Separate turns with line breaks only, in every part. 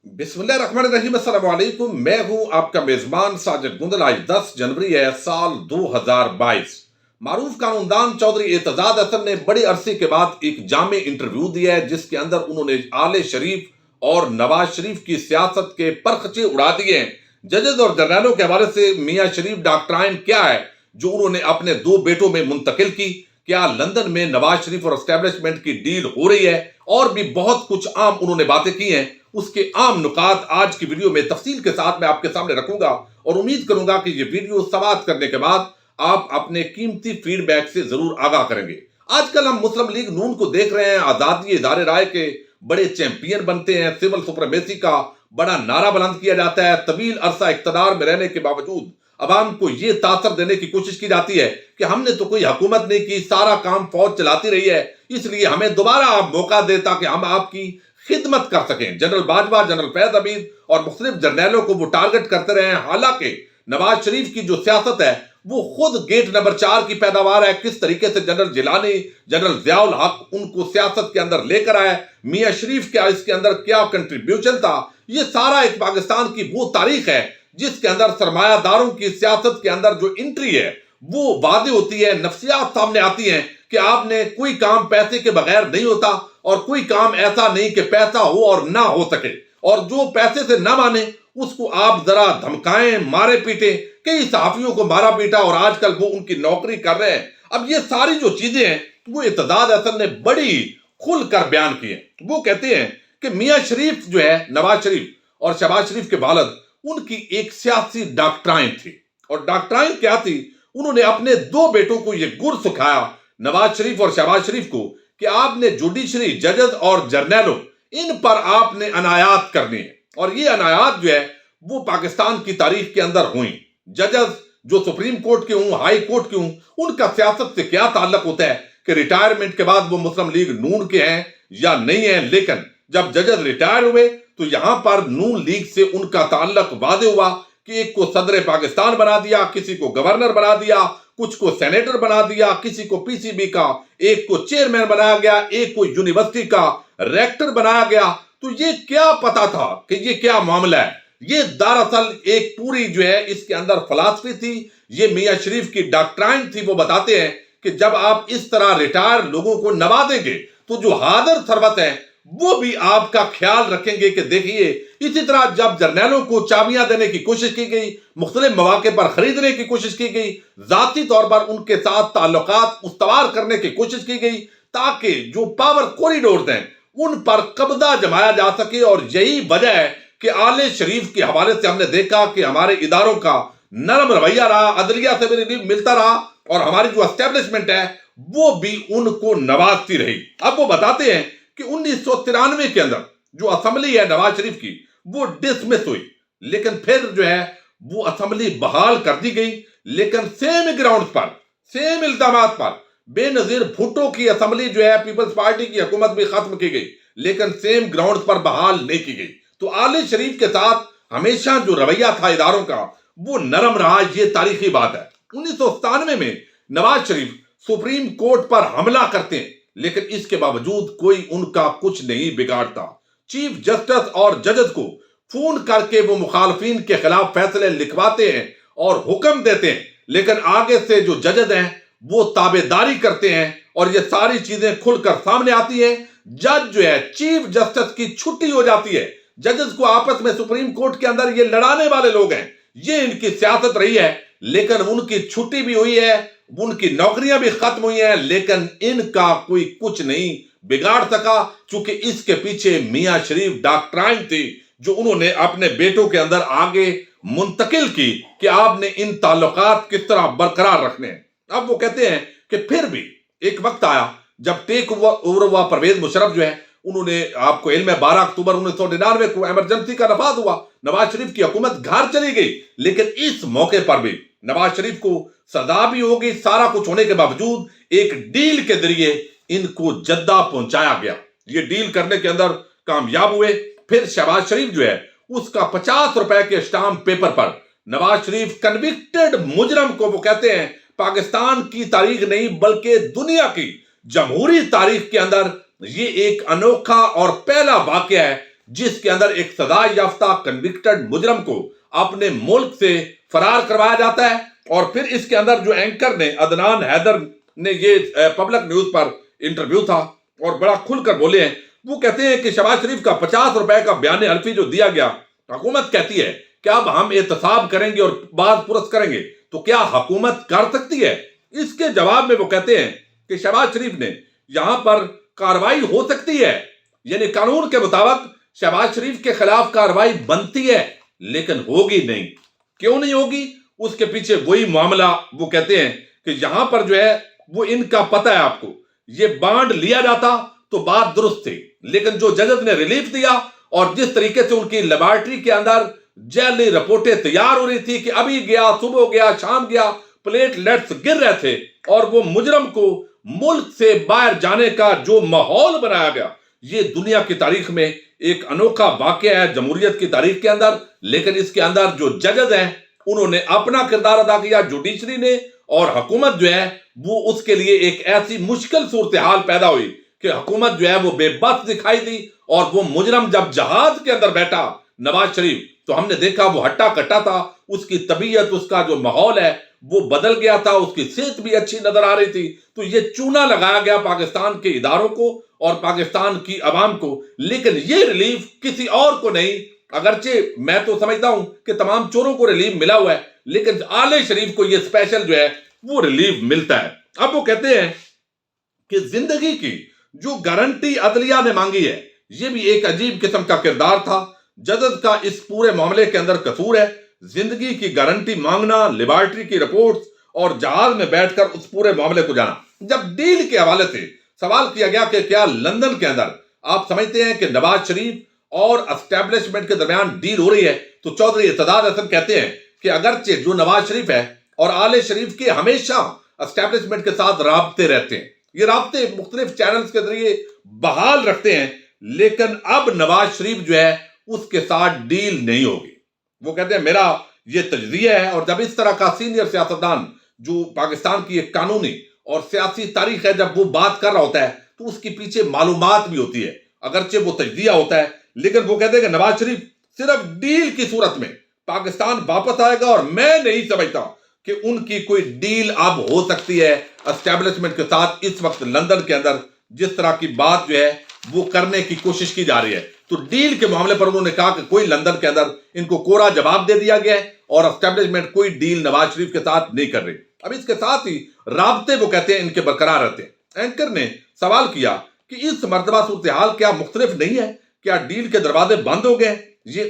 बिस्मिल्लाहिर्रहमानिर्रहीम, अस्सलाम वालेकुम। मैं हूं आपका मेजबान साजिद गुंदल। आज 10 जनवरी है, साल 2022। मारूफ कानूनदान चौधरी एतजाज हसन ने बड़े अरसे के बाद एक जामे इंटरव्यू दिया है, जिसके अंदर उन्होंने आले शरीफ और नवाज शरीफ की सियासत के परखचे उड़ा दिए हैं। जजेस और जर्नैलों के हवाले से मियां शरीफ डॉक्ट्राइन क्या है जो उन्होंने अपने दो बेटों में मुंतकिल की, क्या लंदन में नवाज शरीफ और एस्टेब्लिशमेंट की डील हो रही है, और भी बहुत कुछ आम उन्होंने बातें की हैं। उसके आम नुकात आज की वीडियो में तफसील के साथ मैं आपके सामने रखूंगा और उम्मीद करूंगा कि ये वीडियो समाप्त करने के बाद आप अपने कीमती फीडबैक से जरूर आगाह करेंगे। आजकल हम मुस्लिम लीग नून को देख रहे हैं, आजादी इदारे राय के बड़े चैंपियन बनते हैं, सिविल सुप्रीमेसी का बड़ा नारा बुलंद किया जाता है। तवील अरसा इख्तिदार में रहने के बावजूद अवाम को यह तासर देने की कोशिश की जाती है कि हमने तो कोई हुकूमत नहीं की, सारा काम फौज चलाती रही है, इसलिए हमें दोबारा आप मौका दे ताकि हम आपकी खिदमत कर सकें। जनरल बाजवा, जनरल फैज हमीद और मुख्तलिफ जर्नैलों को वो टारगेट करते रहे हैं। हालांकि नवाज शरीफ की जो सियासत है वो खुद गेट नंबर 4 की पैदावार है। किस तरीके से जनरल जिलानी, जनरल जियाउल हक उनको सियासत के अंदर लेकर आए, मियां शरीफ का इसके अंदर क्या कंट्रीब्यूशन था, ये सारा एक पाकिस्तान की वो तारीख है जिसके अंदर सरमायादारों की सियासत के अंदर जो एंट्री है वो वादे होती है, नफ्सियात सामने आती हैं कि आपने कोई काम पैसे के बगैर नहीं होता और कोई काम ऐसा नहीं कि पैसा हो और ना हो सके, और जो पैसे से ना माने उसको आप जरा धमकाएं, मारे पीटे। कई सहाफियों को मारा पीटा और आजकल वो उनकी नौकरी कर रहे हैं। अब ये सारी जो चीजें हैं वो एतजाज हसन ने बड़ी खुलकर बयान की है। वो कहते हैं कि मियां शरीफ जो है, नवाज शरीफ और शहबाज शरीफ के वालिद, उनकी एक सियासी डॉक्ट्राइन थी। और डॉक्ट्राइन क्या थी? उन्होंने अपने दो बेटों को यह गुर सिखाया, नवाज शरीफ और शहबाज शरीफ को, कि आपने जुडिशरी, जजेस और जर्नैलों, इन पर आपने अनायात करनी है। और ये अनायात जो है वो पाकिस्तान की तारीख के अंदर हुई। जजेस जो सुप्रीम कोर्ट के हों, हाई कोर्ट के हों, उनका सियासत से क्या ताल्लुक होता है कि रिटायरमेंट के बाद वो मुस्लिम लीग नून के हैं या नहीं है। लेकिन जब जजेस रिटायर हुए तो यहां पर नून लीग से उनका ताल्लुक वादे हुआ कि एक को सदर पाकिस्तान बना दिया, किसी को गवर्नर बना दिया, कुछ को सेनेटर बना दिया, किसी को पीसीबी का एक को चेयरमैन बनाया गया, एक को यूनिवर्सिटी का रेक्टर बनाया गया। तो ये क्या पता था कि ये क्या मामला है? ये दरअसल एक पूरी जो है इसके अंदर फिलॉसफी थी, ये मियां शरीफ की डॉक्ट्राइन थी। वो बताते हैं कि जब आप इस तरह रिटायर लोगों को नवाजेंगे तो जो हादर सरबत है वो भी आपका ख्याल रखेंगे कि देखिए, इसी तरह जब जर्नैलों को चाबियां देने की कोशिश की गई, मुख्तलिफ मौके पर खरीदने की कोशिश की गई, जाती तौर पर उनके साथ ताल्लुकात उस्तवार करने की कोशिश की गई ताकि जो पावर कॉरिडोर हैं उन पर कब्जा जमाया जा सके। और यही वजह है कि आले शरीफ के हवाले से हमने देखा कि हमारे इदारों का नरम रवैया रहा, अदलिया से भी रिलीफ मिलता रहा और हमारी जो एस्टेब्लिशमेंट है वो भी उनको नवाजती रही। अब वो बताते हैं कि 1993 के अंदर जो असेंबली है नवाज शरीफ की वो डिसमिस हुई, लेकिन फिर जो है वो असेंबली बहाल कर दी गई। लेकिन सेम ग्राउंड पर, सेम इल्जामात पर बेनजीर भुट्टो की असेंबली जो है, पीपल्स पार्टी की हुकूमत भी खत्म की गई, लेकिन सेम ग्राउंड पर बहाल नहीं की गई। तो आले शरीफ के साथ हमेशा जो रवैया था इदारों का वो नरम रहा, ये तारीखी बात है। 1997 में नवाज शरीफ सुप्रीम कोर्ट पर हमला करते हैं, लेकिन इसके बावजूद कोई उनका कुछ नहीं बिगाड़ता। चीफ जस्टिस और जजेस को फोन करके वो मुखालफिन के खिलाफ फैसले लिखवाते हैं और हुक्म देते हैं, लेकिन आगे से जो जजेस हैं वो ताबेदारी करते हैं और ये सारी चीजें खुलकर सामने आती हैं। जज जो है, चीफ जस्टिस की छुट्टी हो जाती है, जजेस को आपस में सुप्रीम कोर्ट के अंदर ये लड़ाने वाले लोग हैं, ये इनकी सियासत रही है। लेकिन उनकी छुट्टी भी हुई है, उनकी नौकरियां भी खत्म हुई हैं, लेकिन इनका कोई कुछ नहीं बिगाड़ सका, क्योंकि इसके पीछे मियां शरीफ डॉक्ट्राइन थी जो उन्होंने अपने बेटों के अंदर आगे मुंतकिल की कि आपने इन ताल्लुकात किस तरह बरकरार रखने हैं। अब वो कहते हैं कि फिर भी एक वक्त आया जब टेक ओवर हुआ, परवेज मुशर्रफ जो है उन्होंने, आपको इल्म है, 12 अक्टूबर 1999 को इमरजेंसी का नफाज हुआ, नवाज शरीफ की हुकूमत घर चली गई। लेकिन इस मौके पर भी नवाज शरीफ को सजा भी हो गई। सारा कुछ होने के बावजूद एक डील के जरिए इनको जद्दा पहुंचाया गया, ये डील करने के अंदर कामयाब हुए। फिर शहबाज शरीफ जो है उसका 50 रुपए के स्टाम्प पेपर पर नवाज शरीफ कन्विक्टेड मुजरम को, वो कहते हैं पाकिस्तान की तारीख नहीं बल्कि दुनिया की जमहूरी तारीख के अंदर ये एक अनोखा और पहला वाकया है جس کے اندر ایک سزا یافتہ کنوکٹڈ مجرم کو اپنے ملک سے فرار کروایا جاتا ہے. اور پھر اس کے اندر جو اینکر نے عدنان حیدر نے یہ پبلک نیوز پر انٹرویو تھا اور بڑا کھل کر بولے ہیں. وہ کہتے ہیں کہ شہباز شریف کا 50 روپے کا بیان حلفی جو دیا گیا، حکومت کہتی ہے کہ اب ہم احتساب کریں گے اور بعض پرس کریں گے، تو کیا حکومت کر سکتی ہے؟ اس کے جواب میں وہ کہتے ہیں کہ شہباز شریف نے یہاں پر کاروائی ہو سکتی ہے، یعنی قانون کے مطابق شہباز شریف کے خلاف کاروائی بنتی ہے، لیکن ہوگی نہیں. کیوں نہیں ہوگی؟ اس کے پیچھے وہی معاملہ. وہ کہتے ہیں کہ یہاں پر جو ہے وہ ان کا پتہ ہے آپ کو، یہ بانڈ لیا جاتا تو بات درست تھی، لیکن جو ججز نے ریلیف دیا اور جس طریقے سے ان کی لیبارٹری کے اندر جیلی رپورٹیں تیار ہو رہی تھی کہ ابھی گیا، صبح گیا، شام گیا، پلیٹ لیٹس گر رہے تھے، اور وہ مجرم کو ملک سے باہر جانے کا جو ماحول بنایا گیا، یہ دنیا کی تاریخ میں ایک انوکھا واقعہ ہے، جمہوریت کی تاریخ کے اندر. لیکن اس کے اندر جو ججز ہیں انہوں نے اپنا کردار ادا کیا، جوڈیشری نے، اور حکومت جو ہے وہ اس کے لیے ایک ایسی مشکل صورتحال پیدا ہوئی کہ حکومت جو ہے وہ بے بس دکھائی دی. اور وہ مجرم جب جہاز کے اندر بیٹھا نواز شریف، تو ہم نے دیکھا وہ ہٹا کٹا تھا، اس کی طبیعت، اس کا جو ماحول ہے وہ بدل گیا تھا، اس کی صحت بھی اچھی نظر آ رہی تھی. تو یہ چونا لگایا گیا پاکستان کے اداروں کو اور پاکستان کی عوام کو، لیکن یہ ریلیف کسی اور کو نہیں. اگرچہ میں تو سمجھتا ہوں کہ تمام چوروں کو ریلیف ملا ہوا ہے، لیکن آلے شریف کو یہ اسپیشل جو ہے وہ ریلیف ملتا ہے. اب وہ کہتے ہیں کہ زندگی کی جو گارنٹی عدلیہ نے مانگی ہے، یہ بھی ایک عجیب قسم کا کردار تھا. ججز کا اس پورے معاملے کے اندر قصور ہے. زندگی کی گارنٹی مانگنا، لیبارٹری کی رپورٹس اور جہاز میں بیٹھ کر اس پورے معاملے کو جانا. جب ڈیل کے حوالے سے سوال کیا گیا کہ کیا لندن کے اندر آپ سمجھتے ہیں کہ نواز شریف اور اسٹیبلشمنٹ کے درمیان ڈیل ہو رہی ہے، تو چودھری اعتداد حسن کہتے ہیں کہ اگرچہ جو نواز شریف ہے اور آل شریف کے ہمیشہ اسٹیبلشمنٹ کے ساتھ رابطے رہتے ہیں، یہ رابطے مختلف چینلز کے ذریعے بحال رکھتے ہیں، لیکن اب نواز شریف جو ہے اس کے ساتھ ڈیل نہیں ہوگی. وہ کہتے ہیں میرا یہ تجزیہ ہے. اور جب اس طرح کا سینئر سیاستدان جو پاکستان کی ایک قانونی اور سیاسی تاریخ ہے، جب وہ بات کر رہا ہوتا ہے تو اس کے پیچھے معلومات بھی ہوتی ہے، اگرچہ وہ تجزیہ ہوتا ہے. لیکن وہ کہتے ہیں کہ نواز شریف صرف ڈیل کی صورت میں پاکستان واپس آئے گا، اور میں نہیں سمجھتا کہ ان کی کوئی ڈیل اب ہو سکتی ہے اسٹیبلشمنٹ کے ساتھ. اس وقت لندن کے اندر جس طرح کی بات جو ہے وہ کرنے کی کوشش کی جا رہی ہے، تو ڈیل کے معاملے پر انہوں نے کہا کہ کوئی لندن کے اندر ان کو کوڑا جواب دے دیا گیا ہے اور اسٹیبلشمنٹ کوئی ڈیل نواز شریف کے ساتھ نہیں کر رہی. اب اس کے ساتھ ہی رابطے وہ کہتے ہیں ان کے برقرار رہتے ہیں. اینکر نے سوال کیا کہ اس مرتبہ صورتحال کیا مختلف نہیں ہے؟ کیا ڈیل کے دروازے بند ہو گئے؟ یہ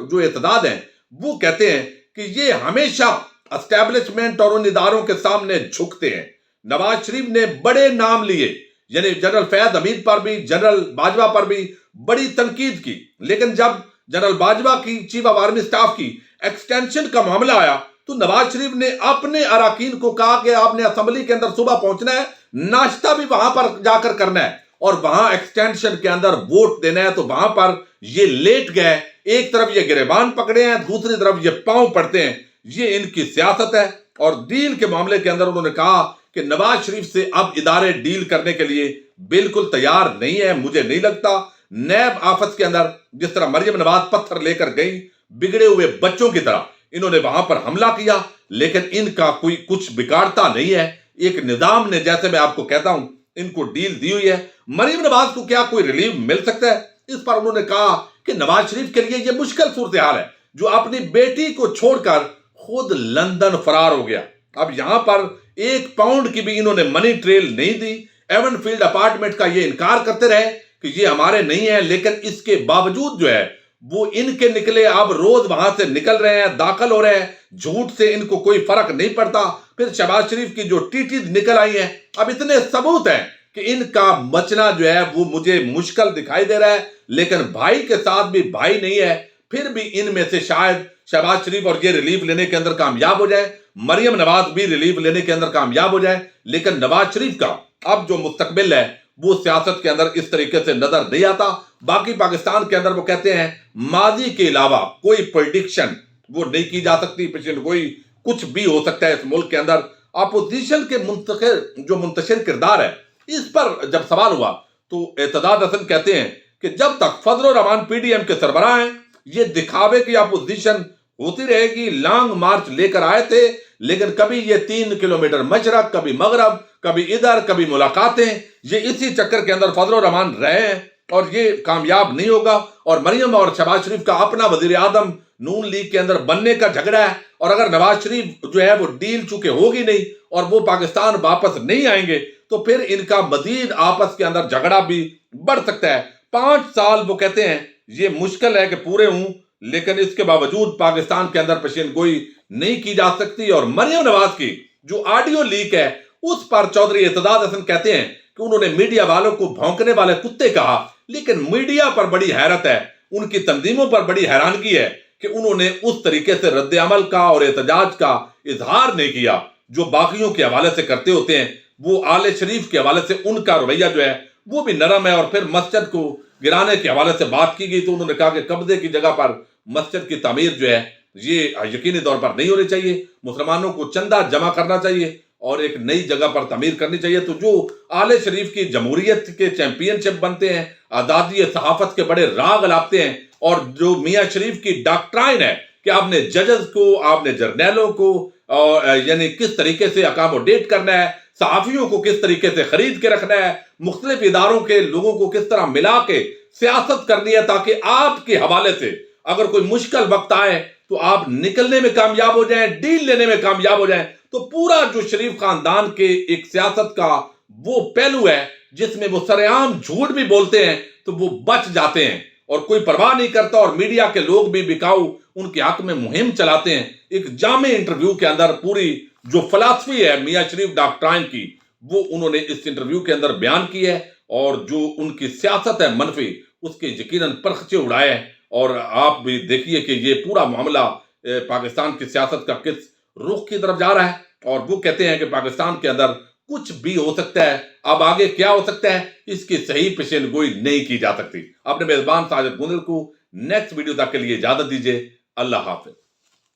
جو اعتداد ہیں وہ کہتے ہیں کہ یہ ہمیشہ اسٹیبلشمنٹ اور ان اداروں کے سامنے جھکتے ہیں. نواز شریف نے بڑے نام لیے، یعنی جنرل فیاض حمید پر بھی، جنرل باجوہ پر بھی بڑی تنقید کی، لیکن جب جنرل باجوہ کی چیف آف آرمی سٹاف کی ایکسٹینشن کا معاملہ آیا تو نواز شریف نے اپنے اراکین کو کہا کہ آپ نے اسمبلی کے اندر صبح پہنچنا ہے، ناشتہ بھی وہاں پر جا کر کرنا ہے، اور وہاں ایکسٹینشن کے اندر ووٹ دینا ہے. تو وہاں پر یہ لیٹ گئے، ایک طرف یہ گریبان پکڑے ہیں، دوسری طرف یہ پاؤں پڑتے ہیں. یہ ان کی سیاست ہے. اور ڈیل کے معاملے کے اندر انہوں نے کہا کہ نواز شریف سے اب ادارے ڈیل کرنے کے لیے بالکل تیار نہیں ہے. مجھے نہیں لگتا نیب آفس کے اندر جس طرح مریم نواز پتھر لے کر گئی بگڑے ہوئے بچوں کی طرح، انہوں نے وہاں پر حملہ کیا، لیکن ان کا کوئی کچھ بگاڑتا نہیں ہے. ایک نظام نے، جیسے میں آپ کو کہتا ہوں، ان کو ڈیل دی ہوئی ہے. مریم نواز کو کیا کوئی ریلیف مل سکتا ہے؟ اس پر انہوں نے کہا کہ نواز شریف کے لیے یہ مشکل صورتحال ہے جو اپنی بیٹی کو چھوڑ کر خود لندن فرار ہو گیا. اب یہاں پر 1 پاؤنڈ کی بھی انہوں نے منی ٹریل نہیں دی. ایون فیلڈ اپارٹمنٹ کا یہ انکار کرتے رہے کہ یہ ہمارے نہیں ہے، لیکن اس کے باوجود جو ہے وہ ان کے نکلے، اب روز وہاں سے نکل رہے ہیں، داخل ہو رہے ہیں. جھوٹ سے ان کو کوئی فرق نہیں پڑتا. پھر شہباز شریف کی جو ٹیٹیز نکل آئی ہیں، اب اتنے ثبوت ہیں کہ ان کا بچنا جو ہے وہ مجھے مشکل دکھائی دے رہا ہے. لیکن بھائی کے ساتھ بھی بھائی نہیں ہے. پھر بھی ان میں سے شاید شہباز شریف اور یہ ریلیف لینے کے اندر کامیاب ہو جائے، مریم نواز بھی ریلیف لینے کے اندر کامیاب ہو جائے. لیکن نواز شریف کا اب جو مستقبل ہے وہ سیاست کے اندر اس طریقے سے نظر نہیں آتا. باقی پاکستان کے اندر وہ کہتے ہیں ماضی کے علاوہ کوئی پریڈکشن وہ نہیں کی جا سکتی، پیچھے کوئی کچھ بھی ہو سکتا ہے اس ملک کے اندر. اپوزیشن کے منتشر کردار ہے، اس پر جب سوال ہوا تو اعتداد حسن کہتے ہیں कि जब तक फजल रहमान पीडीएम के सरबराह हैं, ये दिखावे की अपोजिशन होती रहेगी। लॉन्ग मार्च लेकर आए थे, लेकिन कभी ये 3 किलोमीटर मशरक, कभी मगरब, कभी इधर, कभी मुलाकातें, ये इसी चक्कर के अंदर फजल रहमान रहे हैं और ये कामयाब नहीं होगा। और मरियम और शहबाज शरीफ का अपना वजीर आजम नून लीग के अंदर बनने का झगड़ा है, और अगर नवाज शरीफ जो है वो डील चूंकि होगी नहीं और वो पाकिस्तान वापस नहीं आएंगे, तो फिर इनका मजीद आपस के अंदर झगड़ा भी बढ़ सकता है। 5 साल वो कहते हैं ये मुश्किल है कि पूरे हूं, लेकिन इसके बावजूद पाकिस्तान के अंदर पेशीन गोई नहीं की जा सकती। और मरियम नवाज की जो ऑडियो लीक है, उस पर चौधरी एतजाज हसन कहते हैं कि उन्होंने मीडिया वालों को भौंकने वाले कुत्ते कहा, लेकिन मीडिया पर बड़ी हैरत है, उनकी तंजीमों पर बड़ी हैरानगी है कि उन्होंने उस तरीके से रद्द अमल का और एहतजाज का इजहार नहीं किया जो बाकियों के हवाले से करते होते हैं। वो आले शरीफ के हवाले से उनका रवैया जो है वो भी नरम है। और फिर मस्जिद को गिराने के हवाले से बात की गई तो उन्होंने कहा कि कब्जे की जगह पर मस्जिद की तामीर जो है ये यकीनी तौर पर नहीं होनी चाहिए, मुसलमानों को चंदा जमा करना चाहिए और एक नई जगह पर तामीर करनी चाहिए। तो जो आले शरीफ की जमहूरियत के चैंपियनशिप बनते हैं, आज़ादी सहाफत के बड़े राग लाते हैं, और जो मियाँ शरीफ की डॉक्ट्राइन है कि आपने जजेस को, आपने जर्नैलों को और यानी किस तरीके से अकोमोडेट करना है, सहाफियों को किस तरीके से खरीद के रखना है, मुख्तलिफ इदारों के लोगों को किस तरह मिला के सियासत करनी है, ताकि आपके हवाले से अगर कोई मुश्किल वक्त आए तो आप निकलने में कामयाब हो जाएं, डील लेने में कामयाब हो जाएं। तो पूरा जो शरीफ खानदान के एक सियासत का वो पहलू है जिसमें वो सरेआम झूठ भी बोलते हैं तो वो बच जाते हैं और कोई परवाह नहीं करता, और मीडिया के लोग भी बिकाऊ उनके हक में मुहिम चलाते हैं। एक जामे इंटरव्यू के अंदर पूरी जो फिलॉसफी है मियाँ शरीफ डॉक्ट्राइन की वो उन्होंने इस इंटरव्यू के अंदर बयान की है, और जो उनकी सियासत है मनफी उसके यकीनन परखचे उड़ाए हैं। और आप भी देखिए कि ये पूरा मामला पाकिस्तान की सियासत का किस रुख की तरफ जा रहा है। और वो कहते हैं कि पाकिस्तान के अंदर कुछ भी हो सकता है, अब आगे क्या हो सकता है इसकी सही पेशीन गोई नहीं की जा सकती। अपने मेजबान साजिद गुंदल को नेक्स्ट वीडियो तक के लिए इजाजत दीजिए। अल्लाह हाफिज।